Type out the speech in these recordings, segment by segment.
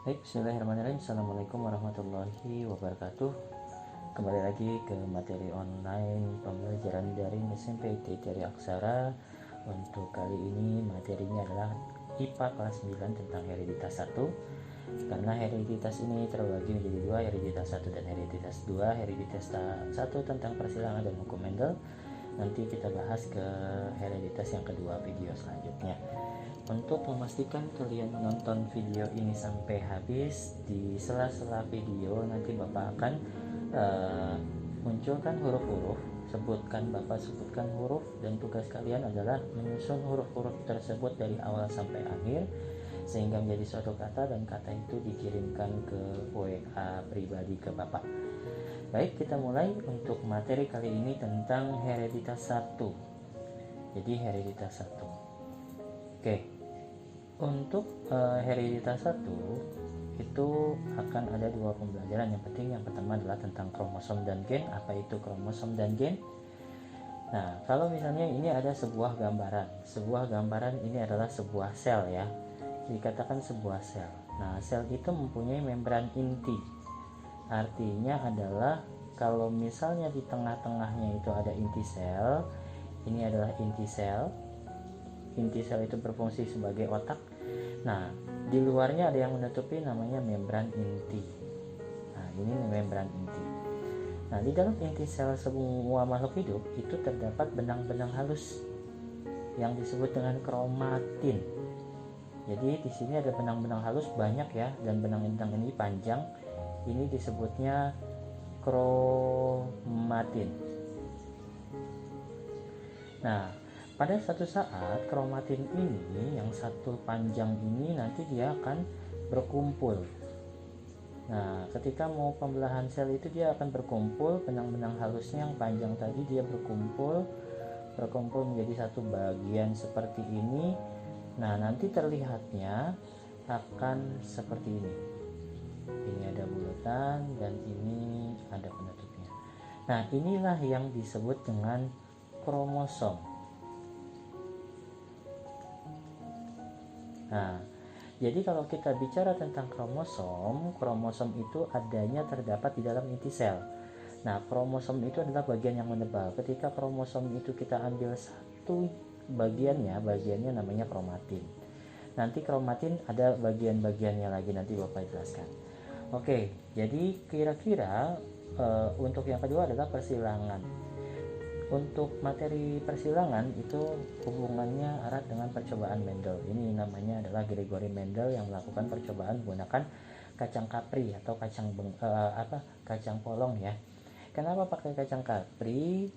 Baik, bismillahirrahmanirrahim. Assalamualaikum warahmatullahi wabarakatuh. Kembali lagi ke materi online pembelajaran daring SMP Tri Aksara. Untuk kali ini materinya adalah IPA kelas 9 tentang hereditas 1. Karena hereditas ini terbagi menjadi dua, hereditas 1 dan hereditas 2. Hereditas 1 tentang persilangan dan hukum Mendel. Nanti kita bahas ke hereditas yang kedua video selanjutnya. Untuk memastikan kalian menonton video ini sampai habis, di sela-sela video nanti Bapak akan munculkan huruf-huruf, Bapak sebutkan huruf, dan tugas kalian adalah menyusun huruf-huruf tersebut dari awal sampai akhir sehingga menjadi suatu kata, dan kata itu dikirimkan ke WA pribadi ke Bapak. Baik, kita mulai. Untuk materi kali ini tentang hereditas 1. Jadi hereditas 1. Oke. Untuk hereditas 1 itu akan ada dua pembelajaran. Yang penting yang pertama adalah tentang kromosom dan gen. Apa itu kromosom dan gen? Nah, kalau misalnya ini ada sebuah gambaran ini adalah sebuah sel ya. Dikatakan sebuah sel. Nah, sel itu mempunyai membran inti. Artinya adalah kalau misalnya di tengah-tengahnya itu ada inti sel, ini adalah inti sel. Inti sel itu berfungsi sebagai otak. Nah, di luarnya ada yang menutupi, namanya membran inti. Nah, ini membran inti. Nah, di dalam inti sel semua makhluk hidup itu terdapat benang-benang halus yang disebut dengan kromatin. Jadi di sini ada benang-benang halus banyak ya, dan benang-benang ini panjang. Ini disebutnya kromatin. Nah, pada suatu saat kromatin ini yang satu panjang ini nanti dia akan berkumpul. Nah, ketika mau pembelahan sel itu dia akan berkumpul, benang-benang halusnya yang panjang tadi dia berkumpul menjadi satu bagian seperti ini. Nah, nanti terlihatnya akan seperti ini. Ini ada bulatan dan ini ada penutupnya. Nah, inilah yang disebut dengan kromosom. Nah, jadi kalau kita bicara tentang kromosom itu adanya terdapat di dalam inti sel. Nah, kromosom itu adalah bagian yang menebal. Ketika kromosom itu kita ambil satu bagiannya namanya kromatin. Nanti kromatin ada bagian-bagiannya lagi, nanti Bapak jelaskan. Oke, jadi kira-kira untuk yang kedua adalah persilangan. Untuk materi persilangan itu hubungannya erat dengan percobaan Mendel. Ini namanya adalah Gregory Mendel yang melakukan percobaan menggunakan kacang kapri atau kacang polong ya. Kenapa pakai kacang kapri?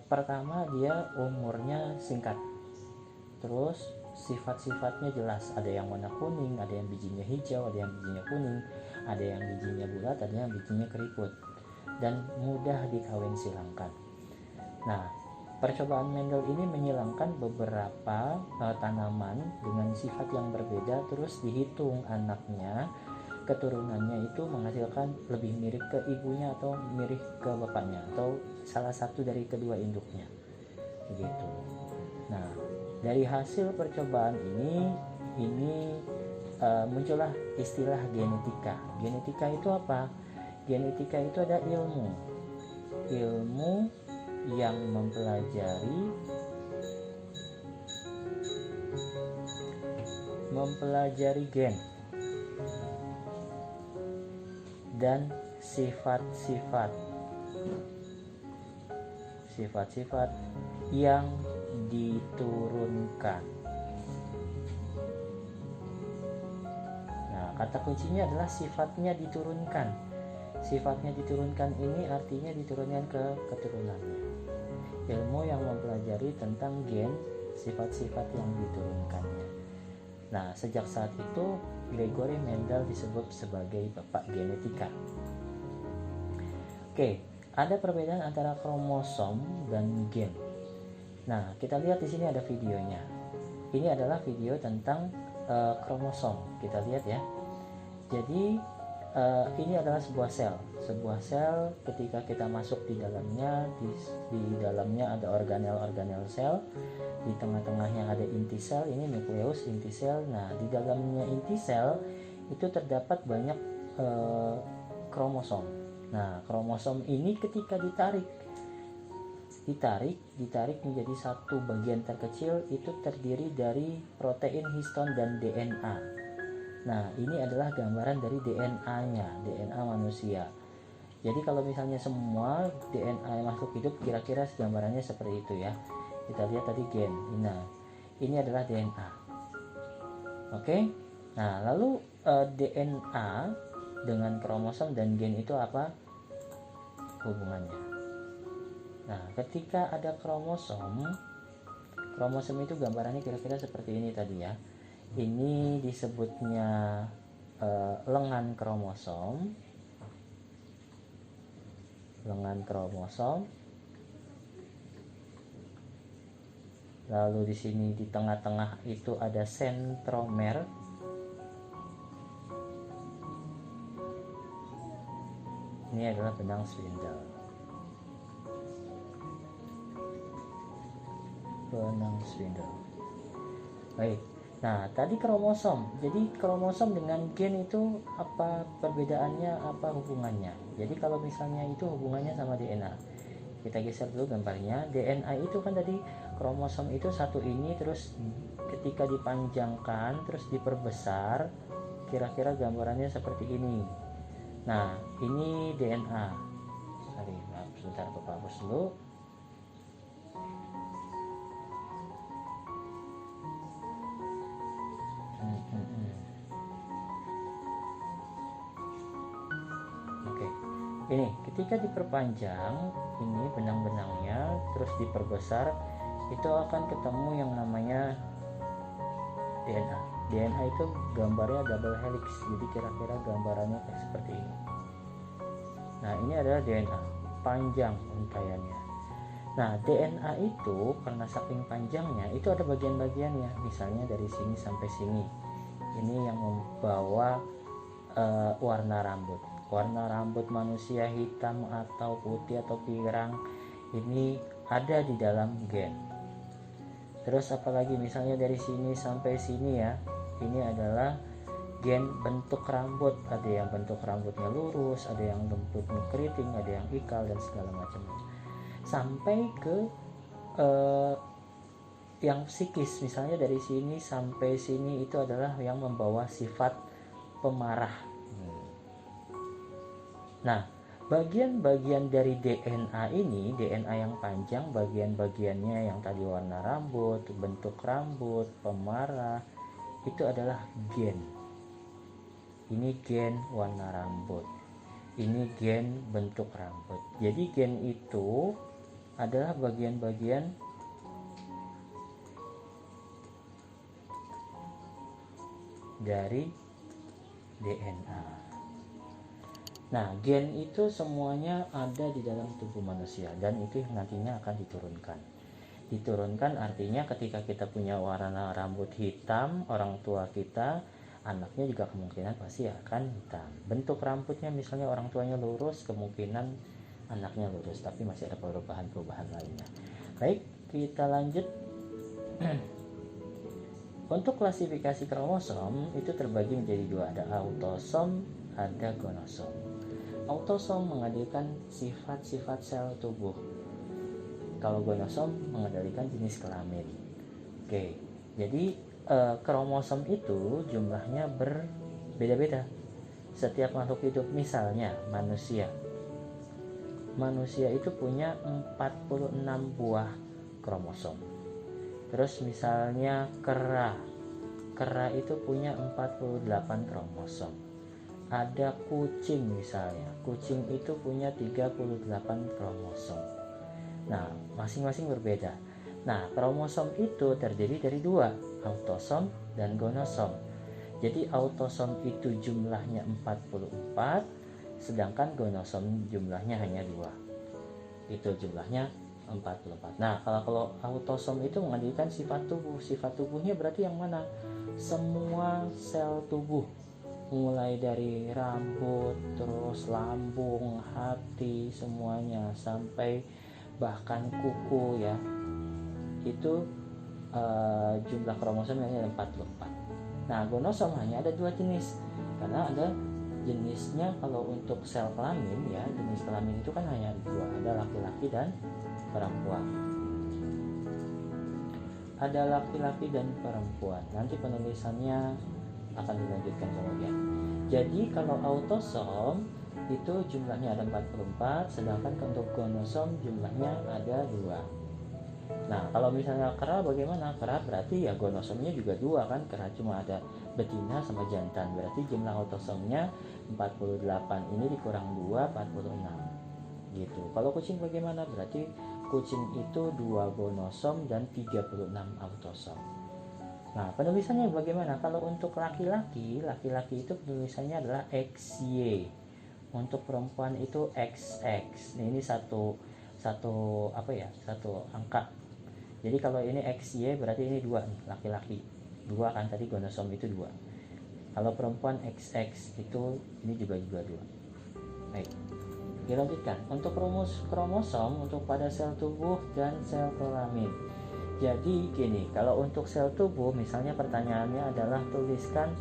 Pertama, dia umurnya singkat. Terus sifat-sifatnya jelas. Ada yang warna kuning, ada yang bijinya hijau, ada yang bijinya kuning, ada yang bijinya bulat, ada yang bijinya keriput, dan mudah dikawin silangkan. Nah, percobaan Mendel ini menyilangkan beberapa tanaman dengan sifat yang berbeda, terus dihitung anaknya, keturunannya itu menghasilkan lebih mirip ke ibunya atau mirip ke bapaknya atau salah satu dari kedua induknya. Begitu. Nah, dari hasil percobaan ini muncullah istilah genetika. Genetika itu apa? Genetika itu ada ilmu yang mempelajari gen dan sifat-sifat yang diturunkan. Nah, kata kuncinya adalah sifatnya diturunkan. Sifatnya diturunkan ini artinya diturunkan ke keturunannya. Ilmu yang mempelajari tentang gen, sifat-sifat yang diturunkannya. Nah, sejak saat itu Gregory Mendel disebut sebagai bapak genetika. Oke, ada perbedaan antara kromosom dan gen. Nah, kita lihat di sini ada videonya. Ini adalah video tentang kromosom. Kita lihat ya. Jadi ini adalah sebuah sel. Ketika kita masuk di dalamnya, di dalamnya ada organel sel. Di tengah-tengahnya ada inti sel. Ini nukleus inti sel. Nah, di dalamnya inti sel itu terdapat banyak kromosom. Nah, kromosom ini ketika ditarik menjadi satu bagian terkecil, itu terdiri dari protein, histon, dan DNA. Nah, ini adalah gambaran dari DNA-nya, DNA manusia. Jadi kalau misalnya semua DNA yang makhluk hidup kira-kira gambarannya seperti itu ya. Kita lihat tadi gen. Nah, ini adalah DNA. Oke. Nah, lalu DNA dengan kromosom dan gen itu apa hubungannya? Nah, ketika ada kromosom itu gambarannya kira-kira seperti ini tadi ya. Ini disebutnya lengan kromosom. Lalu di sini di tengah-tengah itu ada sentromer. Ini adalah benang spindle. Baik. Nah, tadi kromosom. Jadi kromosom dengan gen itu apa perbedaannya, apa hubungannya? Jadi kalau misalnya itu hubungannya sama DNA. Kita geser dulu gambarnya. DNA itu kan tadi kromosom itu satu ini, terus ketika dipanjangkan terus diperbesar, kira-kira gambarannya seperti ini. Nah, ini DNA. Sebentar Bapak hapus dulu. Oke. Ini ketika diperpanjang, ini benang-benangnya terus diperbesar, itu akan ketemu yang namanya DNA. DNA itu gambarnya double helix, jadi kira-kira gambarannya kayak seperti ini. Nah, ini adalah DNA, panjang untaiannya. Nah, DNA itu karena saking panjangnya itu ada bagian-bagiannya, misalnya dari sini sampai sini. Ini yang membawa warna rambut. Warna rambut manusia hitam atau putih atau pirang ini ada di dalam gen. Terus apalagi misalnya dari sini sampai sini ya, ini adalah gen bentuk rambut. Ada yang bentuk rambutnya lurus, ada yang bentuknya keriting, ada yang ikal dan segala macamnya. Sampai ke yang psikis, misalnya dari sini sampai sini itu adalah yang membawa sifat pemarah. Nah, bagian-bagian dari DNA ini, DNA yang panjang, bagian-bagiannya yang tadi warna rambut, bentuk rambut, pemarah, itu adalah gen. Ini gen warna rambut, ini gen bentuk rambut. Jadi gen itu adalah bagian-bagian dari DNA. Nah, gen itu semuanya ada di dalam tubuh manusia dan itu nantinya akan diturunkan. Diturunkan artinya ketika kita punya warna rambut hitam, orang tua kita, anaknya juga kemungkinan pasti akan hitam. Bentuk rambutnya misalnya orang tuanya lurus, kemungkinan anaknya lurus, tapi masih ada perubahan-perubahan lainnya. Baik, kita lanjut. Untuk klasifikasi kromosom itu terbagi menjadi dua, ada autosom, ada gonosom. Autosom mengendalikan sifat-sifat sel tubuh. Kalau gonosom mengendalikan jenis kelamin. Oke, jadi kromosom itu jumlahnya berbeda-beda. Setiap makhluk hidup, misalnya manusia itu punya 46 buah kromosom. Terus misalnya kera itu punya 48 kromosom. Ada kucing misalnya, kucing itu punya 38 kromosom. Nah, masing-masing berbeda. Nah, kromosom itu terdiri dari dua, autosom dan gonosom. Jadi autosom itu jumlahnya 44, sedangkan gonosom jumlahnya hanya 2. Itu jumlahnya 44. Nah, kalau autosom itu mengandalkan sifat tubuh. Sifat tubuhnya berarti yang mana? Semua sel tubuh, mulai dari rambut, terus lambung, hati, semuanya, sampai bahkan kuku ya, itu jumlah kromosomnya 44. Nah, gonosom hanya ada 2 jenis. Karena ada jenisnya, kalau untuk sel kelamin ya, jenis kelamin itu kan hanya dua, ada laki-laki dan perempuan. Ada laki-laki dan perempuan. Nanti penulisannya akan dilanjutkan kemudian. Jadi kalau autosom itu jumlahnya ada 44, sedangkan untuk gonosom jumlahnya ada 2. Nah, kalau misalnya kera bagaimana? Kera berarti ya gonosomnya juga 2 kan, kera cuma ada betina sama jantan, berarti jumlah autosomnya 48, ini dikurang 2, 46 gitu. Kalau kucing bagaimana? Berarti kucing itu 2 gonosom dan 36 autosom. Nah, penulisannya bagaimana? Kalau untuk laki-laki itu penulisannya adalah XY. Untuk perempuan itu XX. Nah, ini satu angka. Jadi kalau ini XY berarti ini 2 nih, laki-laki. 2 kan tadi gonosom itu 2. Kalau perempuan XX itu ini juga 2. Baik. Dilanjutkan. Untuk kromosom untuk pada sel tubuh dan sel kelamin. Jadi gini, kalau untuk sel tubuh misalnya pertanyaannya adalah tuliskan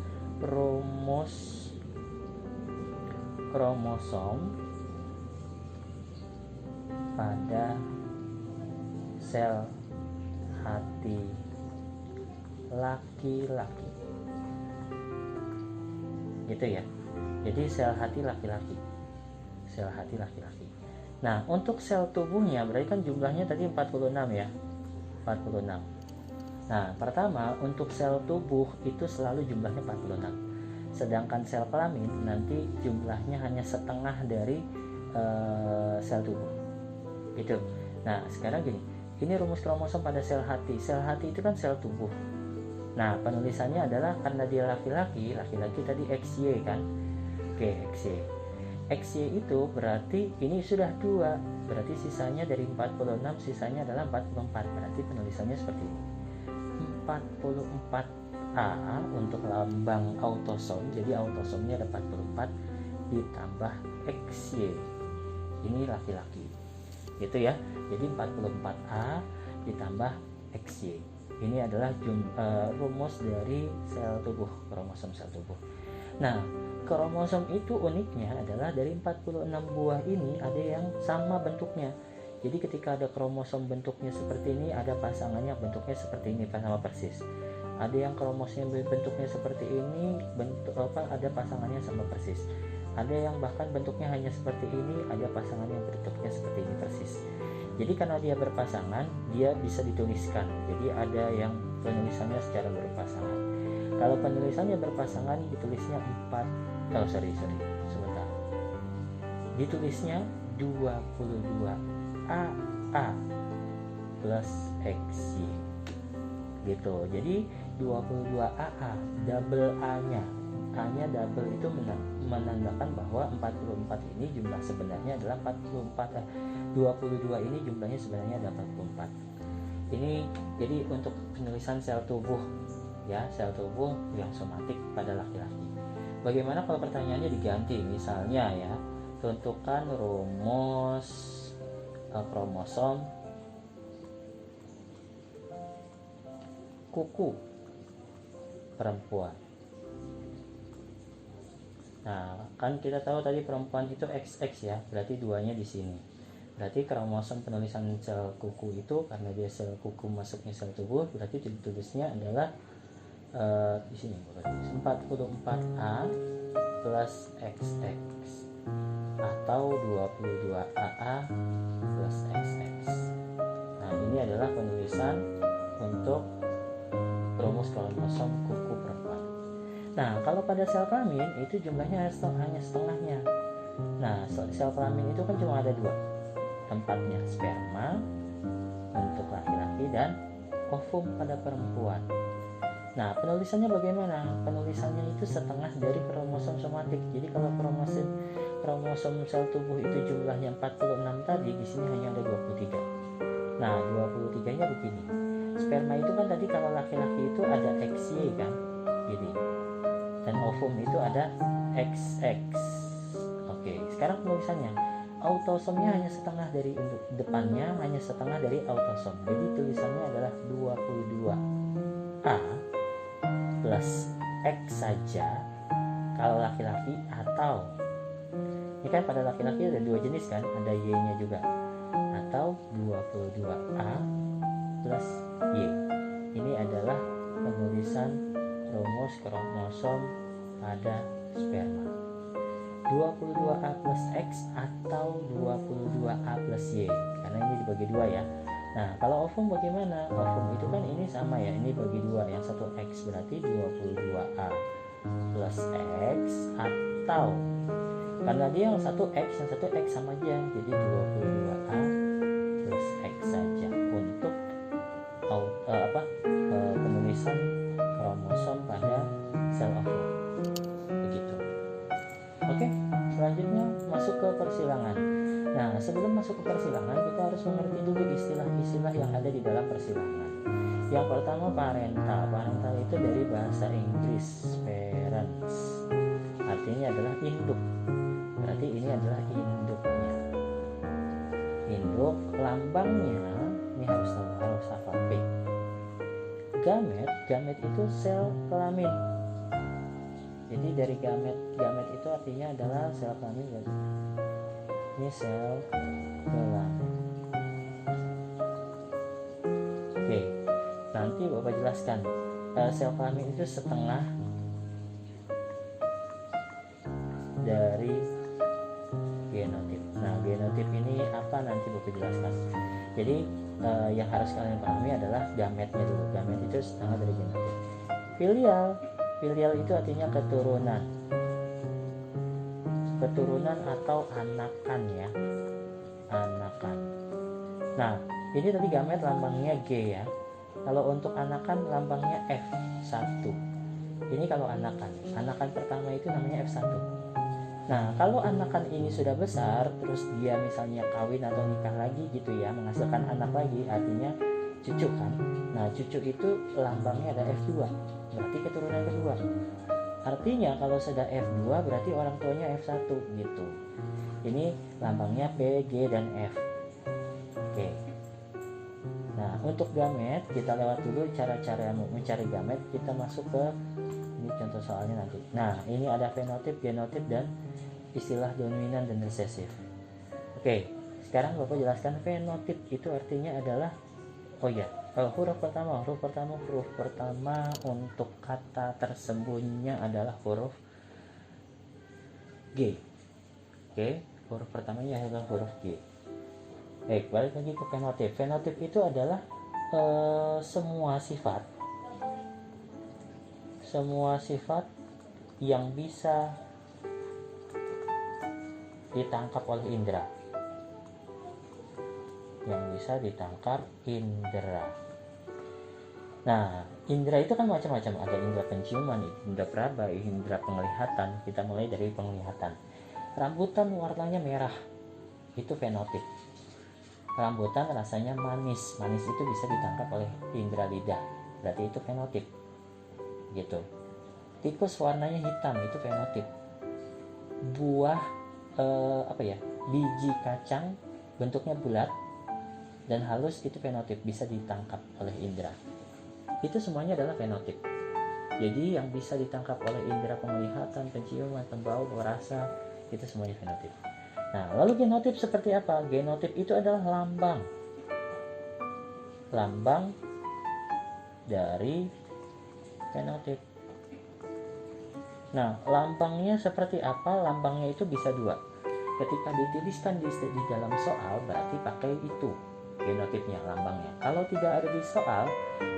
kromosom pada sel hati laki-laki. Gitu ya. Jadi sel hati laki-laki. Sel hati laki-laki. Nah, untuk sel tubuhnya berarti kan jumlahnya tadi 46 ya. 46. Nah, pertama untuk sel tubuh itu selalu jumlahnya 46. Sedangkan sel kelamin nanti jumlahnya hanya setengah dari sel tubuh. Gitu. Nah, sekarang gini. Ini rumus kromosom pada sel hati. Sel hati itu kan sel tubuh. Nah, penulisannya adalah karena dia laki-laki tadi XY kan. Oke, XY. XY itu berarti ini sudah 2, berarti sisanya dari 46 sisanya adalah 44, berarti penulisannya seperti ini. 44A untuk lambang autosom, jadi autosomnya ada 44 ditambah XY, ini laki-laki gitu ya. Jadi 44A ditambah XY, ini adalah rumus dari sel tubuh, kromosom sel tubuh. Nah, kromosom itu uniknya adalah dari 46 buah ini ada yang sama bentuknya. Jadi ketika ada kromosom bentuknya seperti ini, ada pasangannya bentuknya seperti ini, sama persis. Ada yang kromosom bentuknya seperti ini, ada pasangannya sama persis. Ada yang bahkan bentuknya hanya seperti ini, ada pasangannya yang bentuknya seperti ini persis. Jadi karena dia berpasangan, dia bisa dituliskan. Jadi ada yang penulisannya secara berpasangan. Kalau penulisannya berpasangan ditulisnya sebentar. Ditulisnya 22AA plus XY. Gitu. Jadi 22AA, double A-nya. A-nya double itu menandakan bahwa 44 ini jumlah sebenarnya adalah 44. 22 ini jumlahnya sebenarnya adalah 44. Ini jadi untuk penulisan sel tubuh ya, sel tubuh yang somatik pada laki-laki. Bagaimana kalau pertanyaannya diganti, misalnya ya, tentukan rumus kromosom kuku perempuan. Nah, kan kita tahu tadi perempuan itu XX ya, berarti 2-nya di sini. Berarti kromosom penulisan sel kuku itu karena dia sel kuku masuknya sel tubuh, berarti ditulisnya adalah di sini 44A plus XX atau 22AA plus XX. Nah, ini adalah penulisan untuk rumus kromosom kuku perempuan. Nah, kalau pada sel kelamin itu jumlahnya hanya setengahnya. Nah, sel kelamin itu kan cuma ada 2 tempatnya, sperma untuk laki-laki dan ovum pada perempuan. Nah, penulisannya bagaimana? Penulisannya itu setengah dari kromosom somatik. Jadi kalau kromosom sel tubuh itu jumlahnya 46 tadi, di sini hanya ada 23. Nah, 23-nya begini. Sperma itu kan tadi kalau laki-laki itu ada XY kan? Gini. Dan ovum itu ada XX. Oke, sekarang penulisannya. Autosomnya hanya setengah dari depannya, hanya setengah dari autosom. Jadi tulisannya adalah 22A plus X saja Kalau laki-laki atau, ini kan pada laki-laki ada dua jenis kan, ada Y-nya juga, atau 22A plus Y. Ini adalah penulisan rumus kromosom pada sperma. 22A plus X atau 22A plus Y, karena ini dibagi dua ya. Nah, kalau ovum bagaimana? Ovum itu kan ini sama ya, ini bagi dua, yang satu X berarti 22A plus X, atau karena dia yang satu X sama aja, jadi 22A plus X saja untuk penulisan kromosom pada sel ovum. Begitu. Oke, selanjutnya masuk ke persilangan. Nah, sebelum masuk ke persilangan, kita harus mengerti dulu istilah-istilah yang ada di dalam persilangan. Yang pertama parental. Parental itu dari bahasa Inggris parents, artinya adalah induk. Berarti ini adalah induknya. Induk, lambangnya ini harus hafal P. Gamet itu sel kelamin. Jadi dari gamet itu artinya adalah sel kelamin. Ini sel kelamin. Oke, nanti Bapak jelaskan. Sel kelamin itu setengah dari genotip. Nah, genotip ini apa nanti Bapak jelaskan. Jadi yang harus kalian pahami adalah gametnya dulu. Gamet itu setengah dari genotip. Filial itu artinya keturunan atau anakan ya, anakan. Nah, ini tadi gamet lambangnya G ya. Kalau untuk anakan lambangnya F1. Ini kalau anakan pertama itu namanya F1. Nah, kalau anakan ini sudah besar, terus dia misalnya kawin atau nikah lagi gitu ya, menghasilkan anak lagi, artinya cucu kan. Nah, cucu itu lambangnya ada F2, berarti keturunan kedua. Artinya kalau sudah F2 berarti orang tuanya F1 gitu. Ini lambangnya P, G, dan F. Oke. Nah, untuk gamet kita lewat dulu cara-cara mencari gamet. Kita masuk ke ini contoh soalnya nanti. Nah, ini ada fenotip, genotip, dan istilah dominan dan resesif. Oke, sekarang Bapak jelaskan fenotip itu artinya adalah huruf pertama untuk kata tersembunyinya adalah huruf G. Oke, huruf pertamanya adalah huruf G. Baik, balik lagi ke fenotip. Fenotip itu adalah semua sifat yang bisa ditangkap oleh indera. Nah, indera itu kan macam-macam. Ada indera penciuman, indera peraba, indera penglihatan. Kita mulai dari penglihatan. Rambutan warnanya merah, itu fenotip. Rambutan rasanya manis itu bisa ditangkap oleh indera lidah, berarti itu fenotip. Gitu. Tikus warnanya hitam, itu fenotip. Buah biji kacang bentuknya bulat dan halus, itu fenotip, bisa ditangkap oleh indera. Itu semuanya adalah fenotip. Jadi yang bisa ditangkap oleh indera penglihatan, penciuman, pembau, rasa, itu semuanya fenotip. Nah, lalu genotip seperti apa? Genotip itu adalah lambang dari fenotip. Nah, lambangnya seperti apa? Lambangnya itu bisa dua. Ketika dituliskan di dalam soal, berarti pakai itu genotipnya, lambangnya. Kalau tidak ada di soal,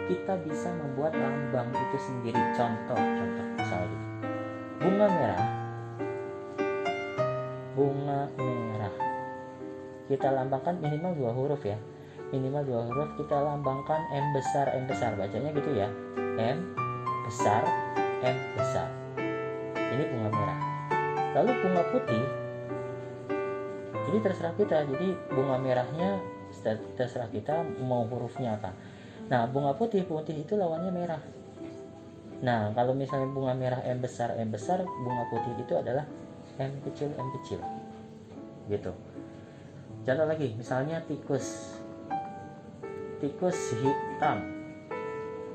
kita bisa membuat lambang itu sendiri. Contoh misalnya bunga merah, kita lambangkan minimal 2 huruf ya, kita lambangkan M besar, bacanya gitu ya, M besar, ini bunga merah. Lalu bunga putih, ini terserah kita, jadi bunga merahnya terserah kita mau hurufnya apa. Nah, bunga putih itu lawannya merah. Nah, kalau misalnya bunga merah M besar, bunga putih itu adalah M kecil gitu. Contoh lagi, misalnya tikus hitam,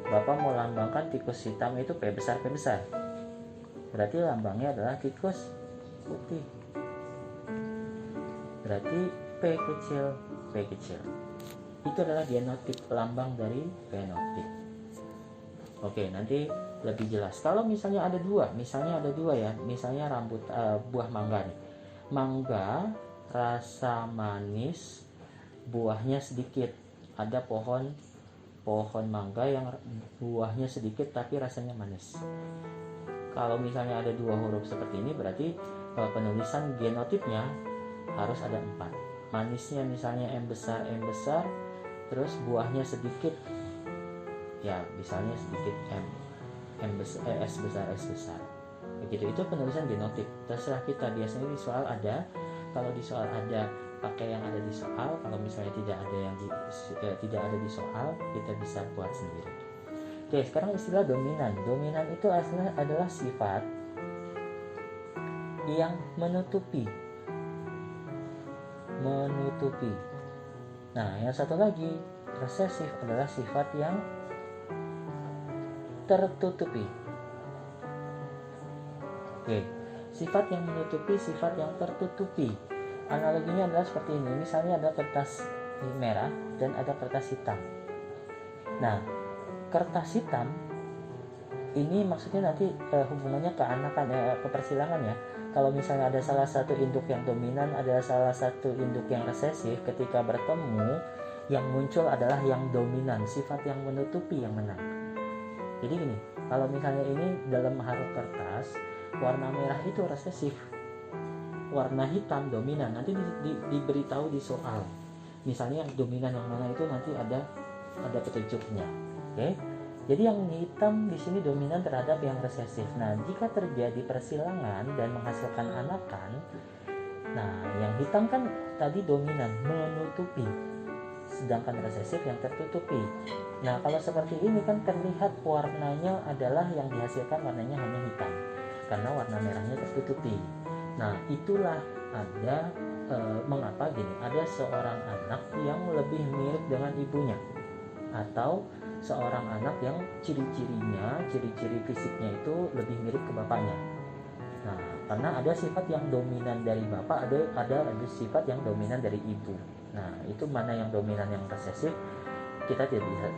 Bapak mau lambangkan tikus hitam itu P besar. berarti lambangnya adalah tikus putih. Berarti P kecil. Itu adalah genotip, lambang dari fenotip. Oke, nanti lebih jelas. Kalau misalnya ada dua ya, misalnya buah mangga nih. Mangga rasa manis, buahnya sedikit. Ada pohon mangga yang buahnya sedikit tapi rasanya manis. Kalau misalnya ada dua huruf seperti ini, berarti penulisan genotipnya harus ada 4. Manisnya misalnya M besar, terus buahnya sedikit, ya misalnya sedikit S besar. Begitu, itu penulisan genotip. Terserah kita, biasanya di soal ada. Kalau di soal ada, pakai yang ada di soal. Kalau misalnya tidak ada di soal, kita bisa buat sendiri. Oke, sekarang istilah dominan. Dominan itu aslinya adalah sifat yang menutupi. Nah, yang satu lagi, resesif adalah sifat yang tertutupi. Oke, sifat yang menutupi, sifat yang tertutupi. Analoginya adalah seperti ini. Misalnya ada kertas merah dan ada kertas hitam. Nah, kertas hitam ini maksudnya nanti hubungannya ke persilangan ya. Kalau misalnya ada salah satu induk yang dominan, ada salah satu induk yang resesif, ketika bertemu yang muncul adalah yang dominan, sifat yang menutupi yang menang. Jadi gini, kalau misalnya ini dalam huruf kertas, warna merah itu resesif, warna hitam dominan. Nanti diberitahu di soal. Misalnya yang dominan yang mana itu nanti ada petunjuknya. Oke? Jadi yang hitam di sini dominan terhadap yang resesif. Nah, jika terjadi persilangan dan menghasilkan anakan, nah yang hitam kan tadi dominan, menutupi, sedangkan resesif yang tertutupi. Nah, kalau seperti ini kan terlihat warnanya adalah yang dihasilkan warnanya hanya hitam, karena warna merahnya tertutupi. Nah, itulah ada mengapa gini, ada seorang anak yang lebih mirip dengan ibunya, atau seorang anak yang ciri-ciri fisiknya itu lebih mirip ke bapaknya. Nah, karena ada sifat yang dominan dari bapak, ada sifat yang dominan dari ibu. Nah, itu mana yang dominan, yang resesif, kita tidak bisa